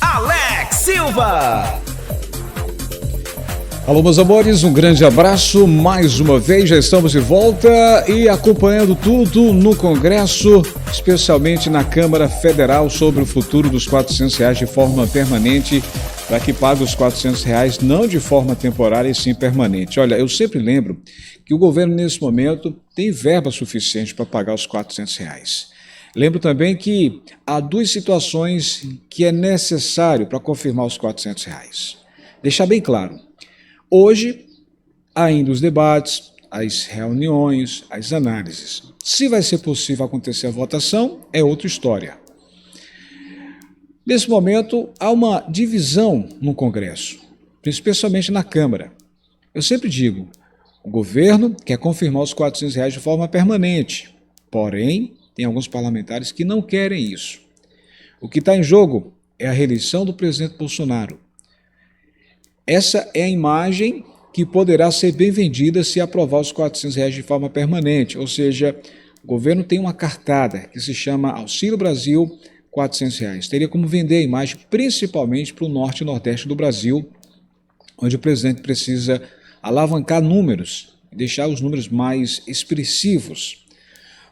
Alex Silva. Alô, meus amores, um grande abraço. Mais uma vez já estamos de volta e acompanhando tudo no Congresso, especialmente na Câmara Federal, sobre o futuro dos R$400 de forma permanente, para que pague os R$400 não de forma temporária e sim permanente. Olha, eu sempre lembro que o governo nesse momento tem verba suficiente para pagar os R$400. Lembro também que há duas situações que é necessário para confirmar os R$400. Deixar bem claro. Hoje, ainda os debates, as reuniões, as análises. Se vai ser possível acontecer a votação, é outra história. Nesse momento, há uma divisão no Congresso, especialmente na Câmara. Eu sempre digo, o governo quer confirmar os R$400 de forma permanente, porém, tem alguns parlamentares que não querem isso. O que está em jogo é a reeleição do presidente Bolsonaro. Essa é a imagem que poderá ser bem vendida se aprovar os R$400 de forma permanente, ou seja, o governo tem uma cartada que se chama Auxílio Brasil R$400. Teria como vender a imagem principalmente para o norte e nordeste do Brasil, onde o presidente precisa alavancar números, deixar os números mais expressivos.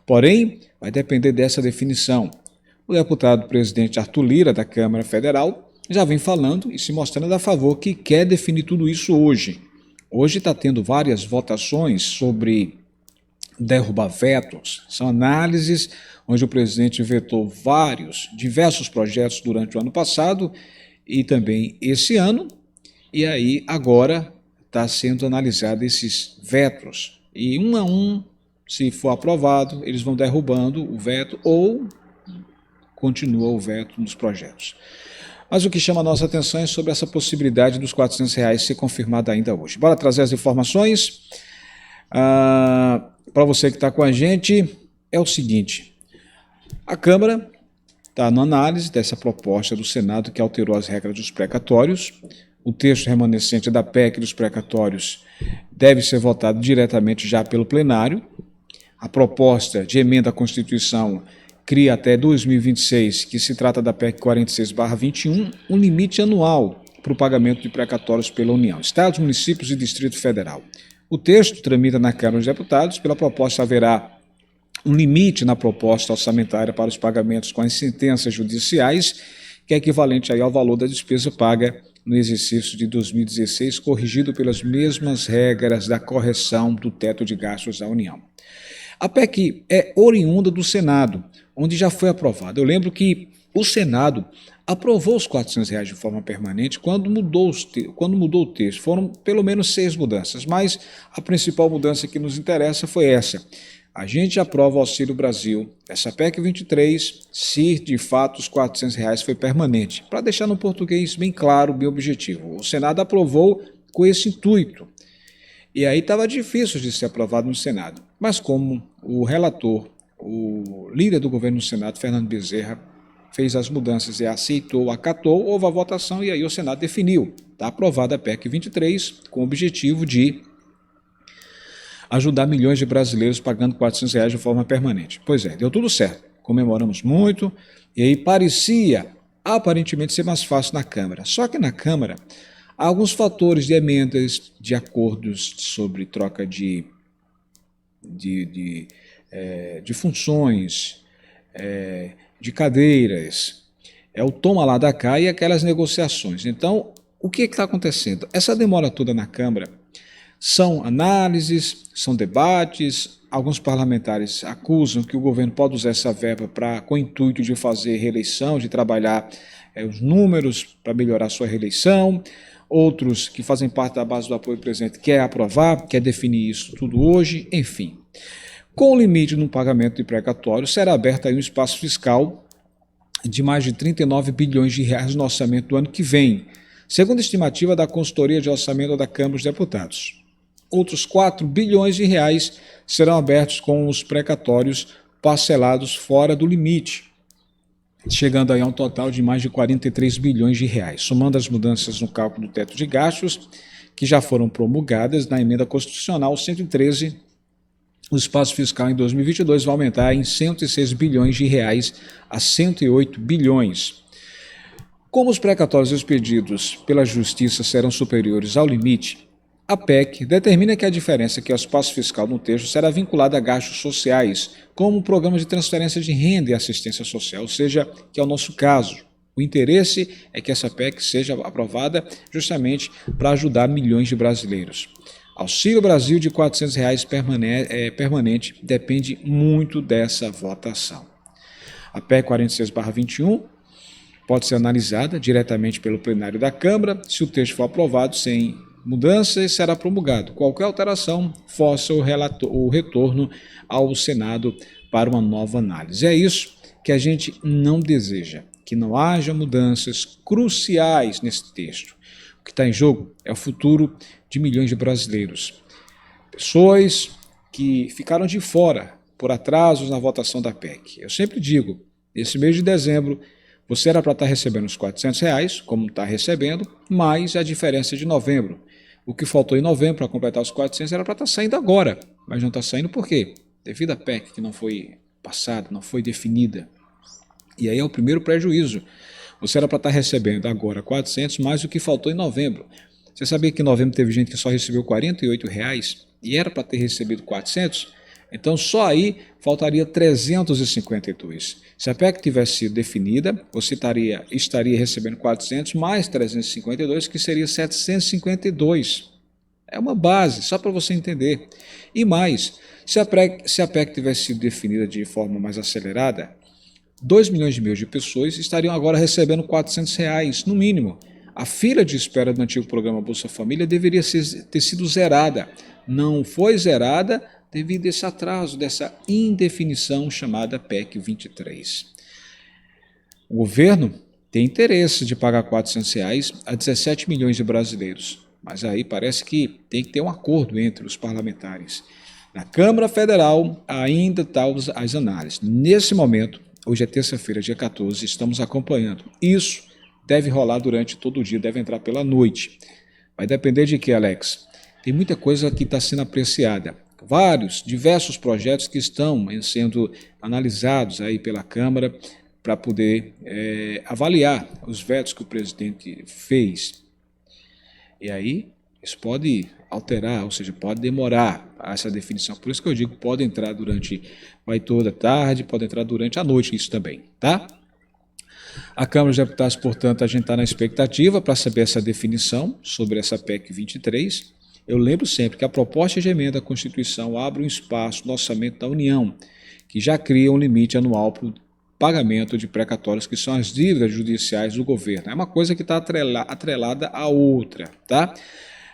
Porém, vai depender dessa definição. O deputado presidente Arthur Lira, da Câmara Federal, já vem falando e se mostrando a favor que quer definir tudo isso hoje. Hoje está tendo várias votações sobre derrubar vetos. São análises onde o presidente vetou diversos projetos durante o ano passado e também esse ano. E aí agora está sendo analisado esses vetos. E um a um, se for aprovado, eles vão derrubando o veto ou continua o veto nos projetos. Mas o que chama a nossa atenção é sobre essa possibilidade dos R$400 ser confirmada ainda hoje. Bora trazer as informações. Para você que está com a gente, é o seguinte. A Câmara está na análise dessa proposta do Senado que alterou as regras dos precatórios. O texto remanescente da PEC dos precatórios deve ser votado diretamente já pelo plenário. A proposta de emenda à Constituição cria até 2026, que se trata da PEC 46/21, um limite anual para o pagamento de precatórios pela União, Estados, municípios e Distrito Federal. O texto tramita na Câmara dos Deputados. Pela proposta haverá um limite na proposta orçamentária para os pagamentos com as sentenças judiciais, que é equivalente aí ao valor da despesa paga no exercício de 2016, corrigido pelas mesmas regras da correção do teto de gastos da União. A PEC é oriunda do Senado, onde já foi aprovada. Eu lembro que o Senado aprovou os R$400 de forma permanente quando mudou o texto. Foram pelo menos 6 mudanças, mas a principal mudança que nos interessa foi essa. A gente aprova o Auxílio Brasil, essa PEC 23, se de fato os R$400 foi permanente. Para deixar no português bem claro, bem objetivo. O Senado aprovou com esse intuito. E aí estava difícil de ser aprovado no Senado. Mas como o relator, o líder do governo no Senado, Fernando Bezerra, fez as mudanças e aceitou, acatou, houve a votação e aí o Senado definiu. Está aprovada a PEC 23 com o objetivo de ajudar milhões de brasileiros pagando R$400 de forma permanente. Pois é, deu tudo certo. Comemoramos muito e aí parecia aparentemente ser mais fácil na Câmara. Só que na Câmara há alguns fatores de emendas, de acordos sobre troca de funções, de cadeiras, é o toma lá da cá e aquelas negociações. Então, o que está acontecendo? Essa demora toda na Câmara são análises, são debates. Alguns parlamentares acusam que o governo pode usar essa verba com o intuito de fazer reeleição, de trabalhar os números para melhorar a sua reeleição. Outros que fazem parte da base do apoio do presidente quer aprovar, quer definir isso tudo hoje, enfim. Com o limite no pagamento de precatório, será aberto aí um espaço fiscal de mais de R$39 bilhões no orçamento do ano que vem, segundo a estimativa da consultoria de orçamento da Câmara dos Deputados. Outros R$4 bilhões serão abertos com os precatórios parcelados fora do limite, chegando aí a um total de mais de R$43 bilhões. Somando as mudanças no cálculo do teto de gastos, que já foram promulgadas na emenda constitucional 113, o espaço fiscal em 2022 vai aumentar em R$106 bilhões a R$108 bilhões. Como os precatórios expedidos pela Justiça serão superiores ao limite, a PEC determina que a diferença que é o espaço fiscal no texto será vinculada a gastos sociais, como programas de transferência de renda e assistência social, ou seja, que é o nosso caso. O interesse é que essa PEC seja aprovada justamente para ajudar milhões de brasileiros. Auxílio Brasil de R$ 400 permanente depende muito dessa votação. A PEC 46/21 pode ser analisada diretamente pelo plenário da Câmara. Se o texto for aprovado sem mudanças, será promulgado. Qualquer alteração força o retorno ao Senado para uma nova análise. É isso que a gente não deseja, que não haja mudanças cruciais nesse texto. O que está em jogo é o futuro de milhões de brasileiros. Pessoas que ficaram de fora por atrasos na votação da PEC. Eu sempre digo, nesse mês de dezembro, você era para estar recebendo os R$ 400, como está recebendo, mais a diferença de novembro. O que faltou em novembro para completar os 400 era para estar saindo agora, mas não está saindo por quê? Devido à PEC que não foi passada, não foi definida. E aí é o primeiro prejuízo. Você era para estar recebendo agora 400 mais o que faltou em novembro. Você sabia que em novembro teve gente que só recebeu R$ 48 e era para ter recebido 400? Então só aí faltaria 352. Se a PEC tivesse sido definida, você estaria recebendo 400 mais 352, que seria 752. É uma base, só para você entender. E mais, se a PEC tivesse sido definida de forma mais acelerada, 2 milhões e meio de pessoas estariam agora recebendo R$ 400, no mínimo. A fila de espera do antigo programa Bolsa Família deveria ter sido zerada. Não foi zerada devido a esse atraso, dessa indefinição chamada PEC 23. O governo tem interesse de pagar R$ 400 a 17 milhões de brasileiros, mas aí parece que tem que ter um acordo entre os parlamentares. Na Câmara Federal ainda estão as análises. Nesse momento, hoje é terça-feira, dia 14, estamos acompanhando. Isso deve rolar durante todo o dia, deve entrar pela noite. Vai depender de quê, Alex? Tem muita coisa que está sendo apreciada. Diversos projetos que estão sendo analisados aí pela Câmara para poder avaliar os vetos que o presidente fez. E aí, isso pode alterar, ou seja, pode demorar essa definição. Por isso que eu digo, pode entrar vai toda tarde, pode entrar durante a noite isso também, tá? A Câmara dos Deputados, portanto, a gente está na expectativa para saber essa definição sobre essa PEC 23. Eu lembro sempre que a proposta de emenda à Constituição abre um espaço no orçamento da União, que já cria um limite anual para o pagamento de precatórios, que são as dívidas judiciais do governo. É uma coisa que está atrelada à outra, tá?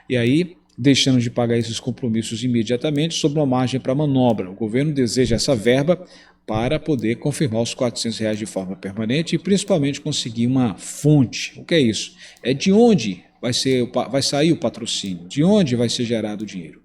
E aí, deixando de pagar esses compromissos imediatamente, sob uma margem para manobra. O governo deseja essa verba para poder confirmar os R$ 400 de forma permanente e principalmente conseguir uma fonte. O que é isso? É de onde vai sair o patrocínio, de onde vai ser gerado o dinheiro.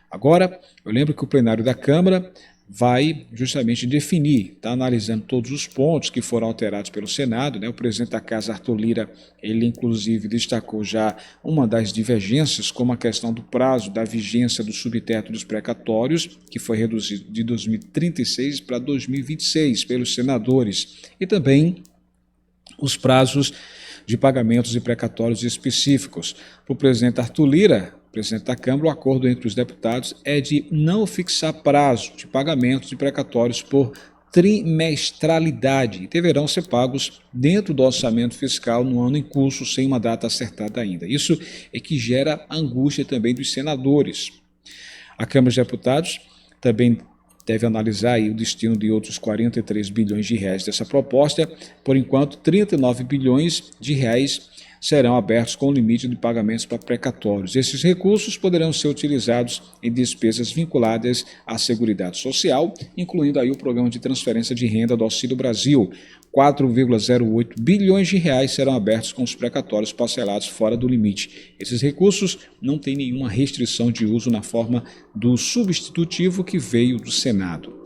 Agora, eu lembro que o plenário da Câmara vai justamente definir, está analisando todos os pontos que foram alterados pelo Senado, né? O presidente da Casa, Arthur Lira, ele inclusive destacou já uma das divergências, como a questão do prazo da vigência do subteto dos precatórios, que foi reduzido de 2036 para 2026 pelos senadores, e também os prazos de pagamentos e precatórios específicos. Para o presidente Arthur Lira, presidente da Câmara, o acordo entre os deputados é de não fixar prazo de pagamentos e precatórios por trimestralidade e deverão ser pagos dentro do orçamento fiscal no ano em curso, sem uma data acertada ainda. Isso é que gera angústia também dos senadores. A Câmara dos Deputados também deve analisar aí o destino de outros 43 bilhões de reais dessa proposta. Por enquanto, 39 bilhões de reais serão abertos com limite de pagamentos para precatórios. Esses recursos poderão ser utilizados em despesas vinculadas à Seguridade Social, incluindo aí o programa de transferência de renda do Auxílio Brasil. 4,08 bilhões de reais serão abertos com os precatórios parcelados fora do limite. Esses recursos não têm nenhuma restrição de uso na forma do substitutivo que veio do Senado.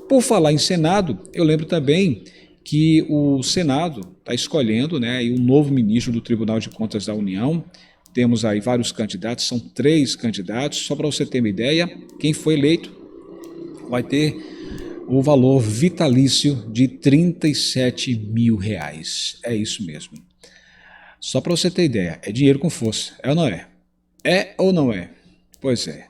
Por falar em Senado, eu lembro também que o Senado está escolhendo, né, o novo ministro do Tribunal de Contas da União. Temos aí vários candidatos, são 3 candidatos. Só para você ter uma ideia, quem foi eleito vai ter o valor vitalício de R$ 37 mil. É isso mesmo. Só para você ter ideia, é dinheiro com força, é ou não é? É ou não é? Pois é.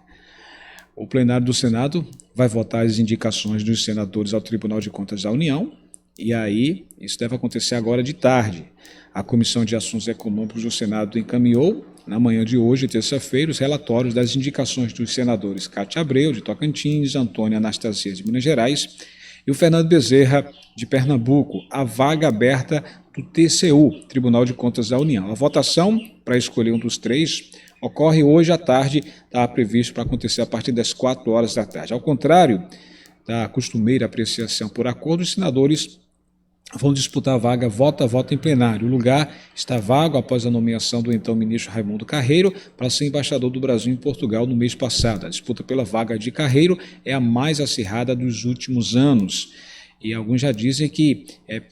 O plenário do Senado vai votar as indicações dos senadores ao Tribunal de Contas da União, e aí isso deve acontecer agora de tarde. A Comissão de Assuntos Econômicos do Senado encaminhou, na manhã de hoje, terça-feira, os relatórios das indicações dos senadores Cátia Abreu, de Tocantins, Antônia Anastasia, de Minas Gerais, e o Fernando Bezerra, de Pernambuco, a vaga aberta do TCU, Tribunal de Contas da União. A votação para escolher um dos três ocorre hoje à tarde, está previsto para acontecer a partir das 4 horas da tarde. Ao contrário da costumeira apreciação por acordo, os senadores vão disputar a vaga voto a voto em plenário. O lugar está vago após a nomeação do então ministro Raimundo Carreiro para ser embaixador do Brasil em Portugal no mês passado. A disputa pela vaga de Carreiro é a mais acirrada dos últimos anos. E alguns já dizem que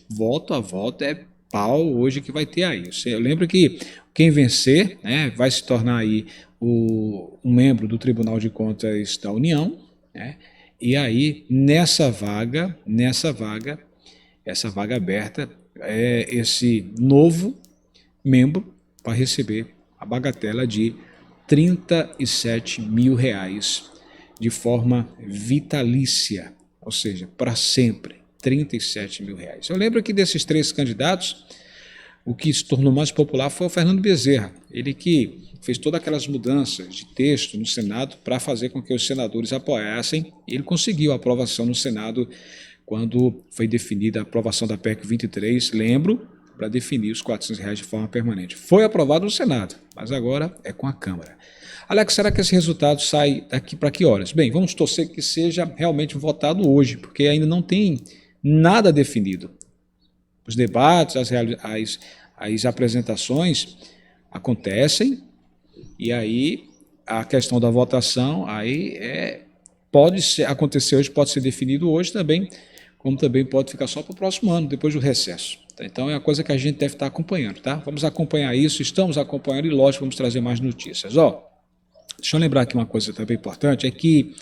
voto a voto é pau hoje que vai ter aí. Eu lembro que quem vencer, né, vai se tornar aí um membro do Tribunal de Contas da União, né, e aí nessa vaga essa vaga aberta, esse novo membro vai receber a bagatela de R$ 37 mil de forma vitalícia, ou seja, para sempre, R$ 37 mil. Eu lembro que desses 3 candidatos, o que se tornou mais popular foi o Fernando Bezerra, ele que fez todas aquelas mudanças de texto no Senado para fazer com que os senadores apoiassem, e ele conseguiu a aprovação no Senado quando foi definida a aprovação da PEC 23, lembro, para definir os R$ 400 de forma permanente. Foi aprovado no Senado, mas agora é com a Câmara. Alex, será que esse resultado sai daqui para que horas? Bem, vamos torcer que seja realmente votado hoje, porque ainda não tem nada definido. Os debates, as apresentações acontecem, e aí a questão da votação aí acontecer hoje, pode ser definido hoje também, como também pode ficar só para o próximo ano, depois do recesso. Então é uma coisa que a gente deve estar acompanhando, tá? Vamos acompanhar isso, estamos acompanhando e, lógico, vamos trazer mais notícias. Deixa eu lembrar aqui uma coisa também importante, é que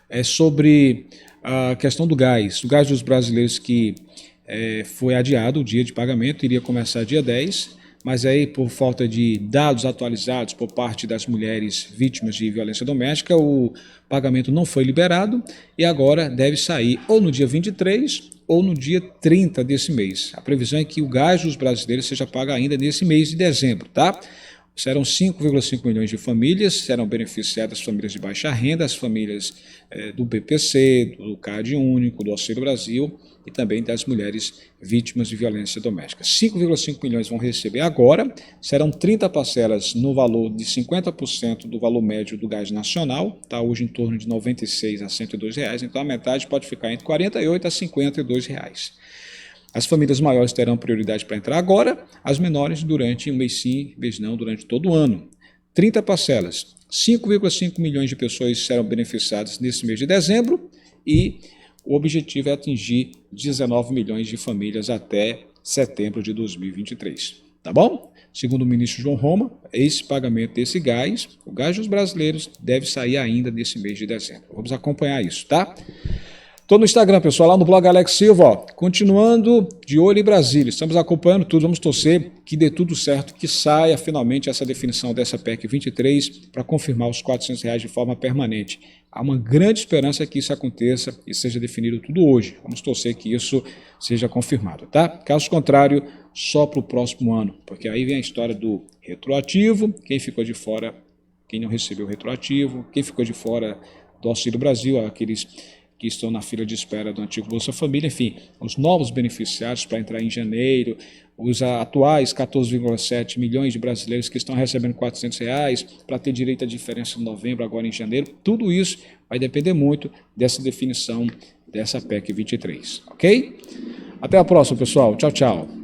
é sobre a questão do gás dos brasileiros que foi adiado o dia de pagamento, iria começar dia 10, mas aí por falta de dados atualizados por parte das mulheres vítimas de violência doméstica, o pagamento não foi liberado e agora deve sair ou no dia 23 ou no dia 30 desse mês. A previsão é que o gás dos brasileiros seja pago ainda nesse mês de dezembro, tá? Serão 5,5 milhões de famílias, serão beneficiadas as famílias de baixa renda, as famílias do BPC, do CAD Único, do Auxílio Brasil e também das mulheres vítimas de violência doméstica. 5,5 milhões vão receber agora, serão 30 parcelas no valor de 50% do valor médio do gás nacional, está hoje em torno de R$ 96 a R$ 102, então a metade pode ficar entre R$ 48 a R$ 52. As famílias maiores terão prioridade para entrar agora, as menores durante um mês sim, mês não, durante todo o ano. 30 parcelas, 5,5 milhões de pessoas serão beneficiadas nesse mês de dezembro e o objetivo é atingir 19 milhões de famílias até setembro de 2023. Tá bom? Segundo o ministro João Roma, esse pagamento desse gás, o gás dos brasileiros, deve sair ainda nesse mês de dezembro. Vamos acompanhar isso, tá? Estou no Instagram, pessoal, lá no blog Alex Silva, continuando de olho em Brasília. Estamos acompanhando tudo, vamos torcer que dê tudo certo, que saia finalmente essa definição dessa PEC 23 para confirmar os R$ 400 de forma permanente. Há uma grande esperança que isso aconteça e seja definido tudo hoje. Vamos torcer que isso seja confirmado, tá? Caso contrário, só para o próximo ano, porque aí vem a história do retroativo, quem ficou de fora, quem não recebeu o retroativo, quem ficou de fora do Auxílio Brasil, aqueles que estão na fila de espera do antigo Bolsa Família, enfim, os novos beneficiários para entrar em janeiro, os atuais 14,7 milhões de brasileiros que estão recebendo R$ 400 para ter direito à diferença em novembro, agora em janeiro, tudo isso vai depender muito dessa definição dessa PEC 23, ok? Até a próxima, pessoal. Tchau, tchau.